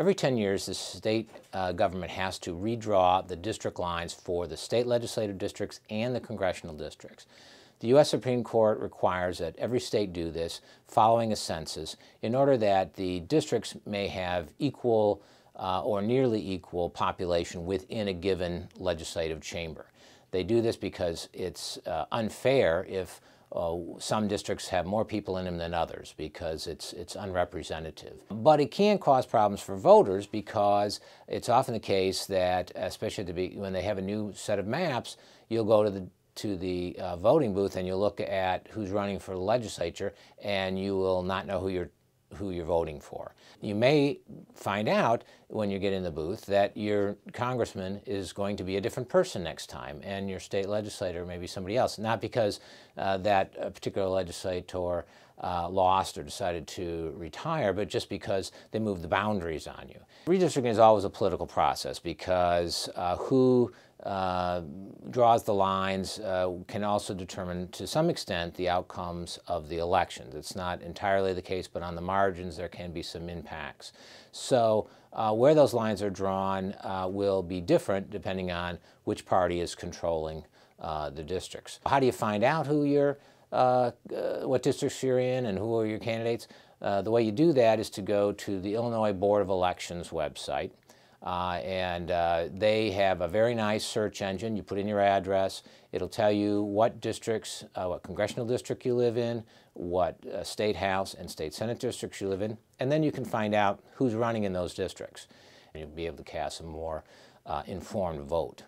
Every 10 years, the state government has to redraw the district lines for the state legislative districts and the congressional districts. The U.S. Supreme Court requires that every state do this following a census in order that the districts may have equal or nearly equal population within a given legislative chamber. They do this because it's unfair if some districts have more people in them than others, because it's unrepresentative. But it can cause problems for voters, because it's often the case that, especially when they have a new set of maps, you'll go to the voting booth and you'll look at who's running for the legislature, and you will not know who you're voting for. You may find out when you get in the booth that your congressman is going to be a different person next time, and your state legislator may be somebody else, not because that particular legislator lost or decided to retire, but just because they moved the boundaries on you. Redistricting is always a political process, because who draws the lines can also determine, to some extent, the outcomes of the elections. It's not entirely the case, but on the margins there can be some impacts. So where those lines are drawn will be different depending on which party is controlling the districts. How do you find out what districts you're in and who are your candidates? The way you do that is to go to the Illinois Board of Elections website. They have a very nice search engine. You put in your address. It'll tell you what districts, what congressional district you live in, what state house and state senate districts you live in, and then you can find out who's running in those districts. And you'll be able to cast a more informed vote.